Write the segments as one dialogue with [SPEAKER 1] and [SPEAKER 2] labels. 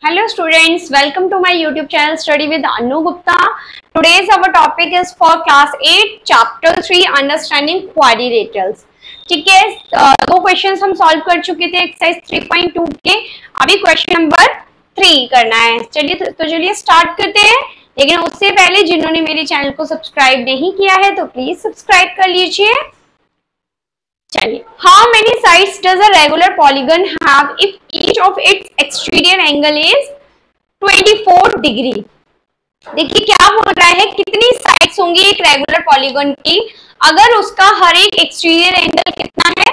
[SPEAKER 1] Hello students, welcome to my YouTube channel Study with Anu Gupta. Today's our topic is for class 8 chapter 3 understanding quadrilaterals. ठीक है, दो questions हम solve कर चुके थे exercise 3.2 के. अभी क्वेश्चन नंबर 3 करना है. चलिए स्टार्ट करते हैं. लेकिन उससे पहले जिन्होंने मेरे चैनल को सब्सक्राइब नहीं किया है तो प्लीज सब्सक्राइब कर लीजिए. चलिए, how many sides does a regular polygon have if each of its exterior angle is 24 degree. देखिए क्या बोल रहा है, कितनी साइड्स होंगी एक रेगुलर पॉलीगन की अगर उसका हर एक एक्सटीरियर एंगल कितना है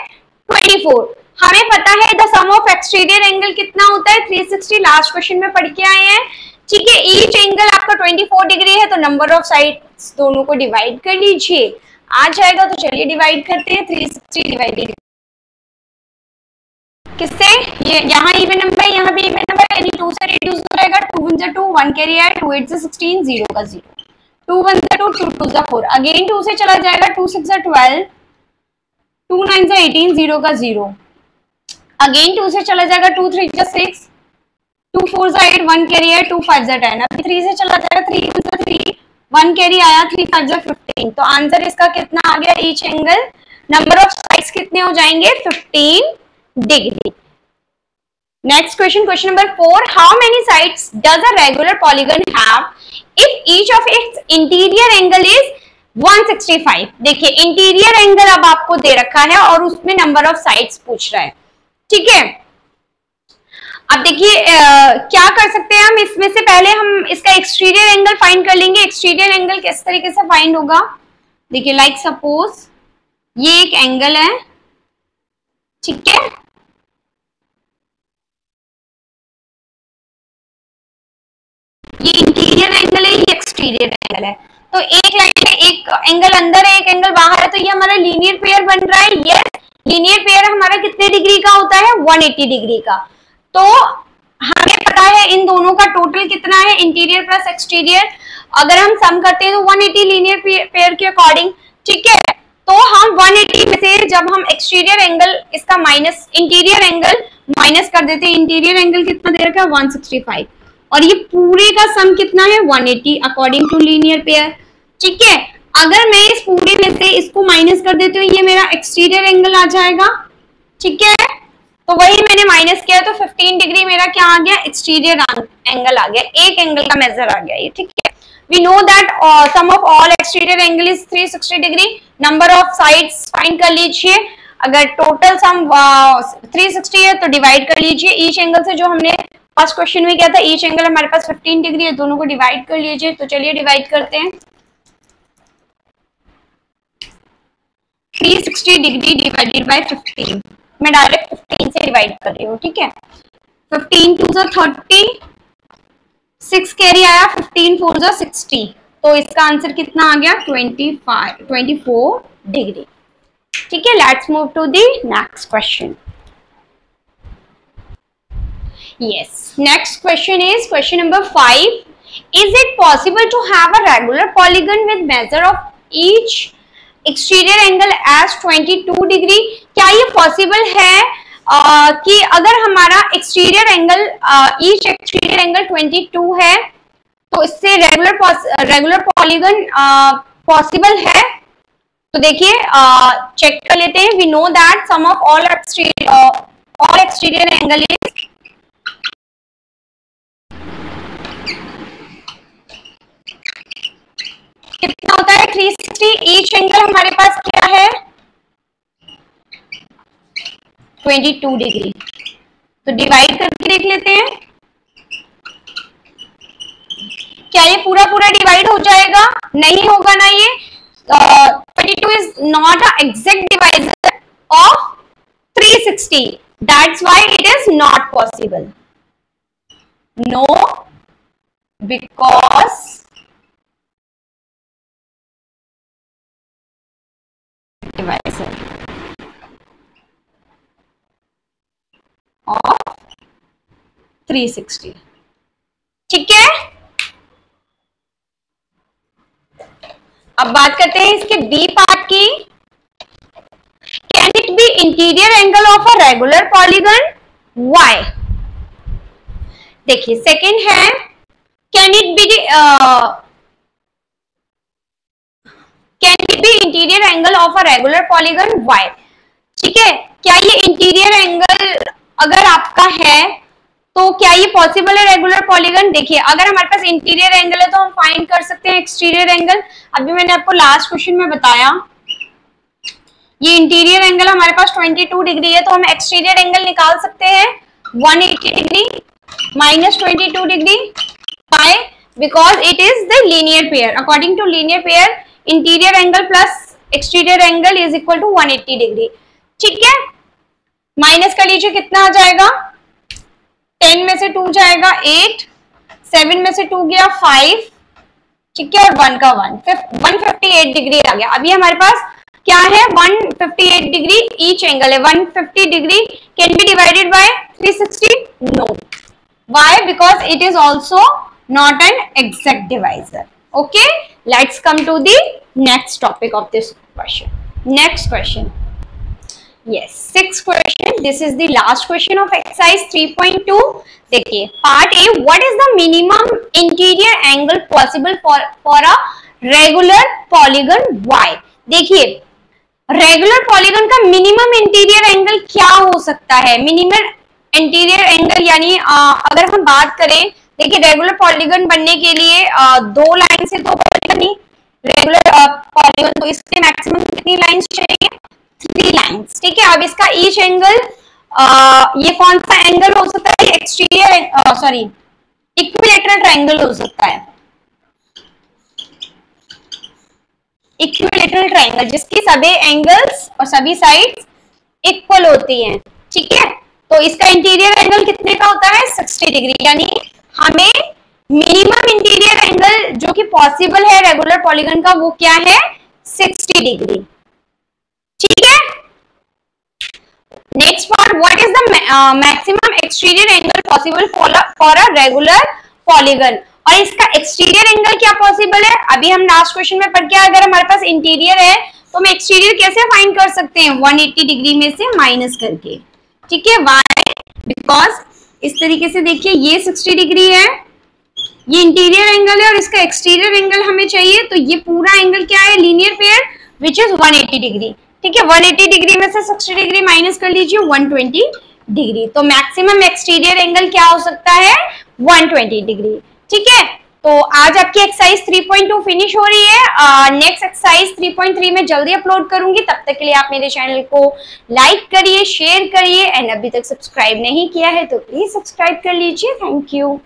[SPEAKER 1] 24. हमें पता है the sum of exterior angle कितना होता है 360. लास्ट क्वेश्चन में पढ़ के आए हैं. ठीक है, ईच एंगल आपका 24 डिग्री है तो नंबर ऑफ साइड्स दोनों को डिवाइड कर लीजिए. आ जाएगा तो चलिए डिवाइड करते हैं. 360 डिवाइडेड किससे, ये यहाँ इवन नंबर है, यहाँ भी इवन नंबर है, यानी 2 से रिड्यूस हो जाएगा. 2 1 2 1 कैरी आया, 2 8 16, 0 का 0, 2 1 2 2 2 4. अगेन 2 से चला जाएगा, 2 6 12, 2 9 18, 0 का 0. अगेन 2 से चला जाएगा, 2 3 6, 2 4 8, 1 कैरी आया, 2 5 10. अभी 3 से चला जाएगा, 3 1 3, 1 कैरी आया, 3 5 15. तो आंसर इसका कितना आ गया each angle. Number of sides कितने हो जाएंगे 15 degree. Next question, question number 4. How many sides does a regular polygon have if each of its interior angle is 165. देखिए इंटीरियर एंगल अब आपको दे रखा है और उसमें नंबर ऑफ साइड्स पूछ रहा है. ठीक है, अब देखिए क्या कर सकते हैं हम. इसमें से पहले हम इसका एक्सटीरियर एंगल फाइंड कर लेंगे. एक्सटीरियर एंगल किस तरीके से फाइंड होगा, देखिए लाइक सपोज ये एक एंगल है. ठीक है, ये इंटीरियर एंगल है, ये एक्सटीरियर एंगल है. तो एक लाइन में एक एंगल अंदर है, एक एंगल बाहर है, तो ये हमारा लीनियर पेयर बन रहा है. यस, लीनियर पेयर हमारा कितने डिग्री का होता है 180 डिग्री का. तो हमें पता है इन दोनों का टोटल कितना है इंटीरियर प्लस एक्सटीरियर. अगर हम सम करते हैं तो 180 लीनियर पेयर के अकॉर्डिंग. ठीक है, तो हम 180 में से जब हम एक्सटीरियर एंगल इसका माइनस इंटीरियर एंगल माइनस कर देते हैं, इंटीरियर एंगल कितना दे रखा है 165 और ये पूरे का सम कितना है 180 अकॉर्डिंग टू लीनियर पेयर. ठीक है, अगर मैं इस पूरे में से इसको माइनस कर देती हूँ ये मेरा एक्सटीरियर एंगल आ जाएगा. ठीक है, तो वही मैंने माइनस किया तो 15 डिग्री मेरा क्या आ गया एक्सटीरियर एंगल आ गया, एक एंगल का मेजर आ गया ये. ठीक है, we know that sum of all exterior angle is 360 degree. Number of sides find कर लीजिए. अगर टोटल सम 360 है तो डिवाइड कर लीजिए ईच एंगल से. जो हमने फर्स्ट क्वेश्चन में किया था ईच एंगल हमारे पास 15 डिग्री है, दोनों को डिवाइड कर लीजिए. तो चलिए डिवाइड करते हैं. 360 डिग्री डिवाइडेड बाय 15, मैं डायरेक्ट 15 से डिवाइड कर रही हूँ. ठीक है, 15 2 30, 6 कैरी आया, 15 4 60. तो इसका आंसर कितना आ गया 24 डिग्री. ठीक है, let's move to the next question. Yes, next question is question number 5. Is it possible to have a regular polygon with measure of each exterior angle as 22 degree? क्या ये possible है कि अगर हमारा exterior angle each exterior angle 22 है तो इससे regular polygon possible है? तो देखिए चेक कर लेते हैं. We know that sum of all exterior angle is कितना होता है 360. ईच एंगल हमारे पास क्या है 22 डिग्री. तो डिवाइड करके देख लेते हैं क्या ये पूरा डिवाइड हो जाएगा. नहीं होगा ना. ये 22 is not a exact divisor of 360. That's why it is not possible. No, because divisor of 360. ठीक है, अब बात करते हैं इसके बी पार्ट की. Can it be interior angle of a regular polygon? Why? देखिए सेकंड है can it be interior angle of a regular polygon why. ठीक है, क्या ये इंटीरियर एंगल अगर आपका है तो क्या ये पॉसिबल है रेगुलर पॉलीगन। देखिए अगर हमारे पास इंटीरियर एंगल है तो हम फाइंड कर सकते हैं एक्सटीरियर एंगल। अभी मैंने आपको लास्ट क्वेश्चन में बताया ये इंटीरियर एंगल हमारे पास 22 डिग्री है, तो हम एक्सटीरियर एंगल निकाल सकते हैं 180 degree minus 22 degree by, because it is the linear pair. According to linear pair interior angle plus exterior angle is equal to 180 degree. ठीक है, माइनस कर लीजिए कितना आ जाएगा, 10 में से 2 जाएगा 8, 7 में से 2 गया 5, ठीक है, और 1 का 158 डिग्री आ गया। अभी हमारे पास क्या है 158 डिग्री ईच एंगल है। 150 degree can be divided by 360 no, why, because it is also not an exact divisor. Okay, let's come to the next topic of this question. Next question, yes, sixth question, this is the last question of exercise 3.2। देखिए part A, what is the minimum interior angle possible for a regular polygon y। देखिए regular polygon का minimum interior angle क्या हो सकता है। Minimum interior angle यानी अगर हम बात करें, देखिए रेगुलर पॉलीगन बनने के लिए 2 लाइन से 2 पॉलीगन नहीं, रेगुलर पॉलीगन तो इसके मैक्सिमम कितनी लाइंस चाहिए, 3 लाइंस। ठीक है, अब इसका ईच एंगल ये कौन सा एंगल हो सकता है, एक्सटीरियर सॉरी इक्विलेटरल ट्रायंगल हो सकता है। इक्विलेटरल ट्रायंगल जिसकी सभी एंगल्स और सभी साइड्स इक्वल होती हैं। ठीक है, तो इसका इंटीरियर एंगल कितने का होता है, 60 डिग्री। यानी हमें मिनिमम इंटीरियर एंगल जो कि पॉसिबल है रेगुलर पॉलीगन का वो क्या है, 60 डिग्री। ठीक है, next part, what is the maximum exterior angle possible for a regular polygon. और इसका एक्सटीरियर एंगल क्या पॉसिबल है, अभी हम लास्ट क्वेश्चन में पढ़ के अगर हमारे पास इंटीरियर है तो हम एक्सटीरियर कैसे फाइंड कर सकते हैं, 180 डिग्री में से माइनस करके। ठीक है, व्हाई, बिकॉज इस तरीके से देखिए ये 60 डिग्री है, ये इंटीरियर एंगल है और इसका एक्सटीरियर एंगल हमें चाहिए, तो ये पूरा एंगल क्या है, linear pair which is 180 degree. ठीक है, 180 डिग्री में से 60 डिग्री माइनस कर लीजिए 120 डिग्री, तो मैक्सिमम एक्सटीरियर एंगल क्या हो सकता है, 120 डिग्री। ठीक है, तो आज आपकी एक्सरसाइज 3.2 फिनिश हो रही है। नेक्स्ट एक्सरसाइज 3.3 में जल्दी अपलोड करूंगी, तब तक के लिए आप मेरे चैनल को लाइक करिए, शेयर करिए, एंड अभी तक सब्सक्राइब नहीं किया है तो प्लीज सब्सक्राइब कर लीजिए। Thank you.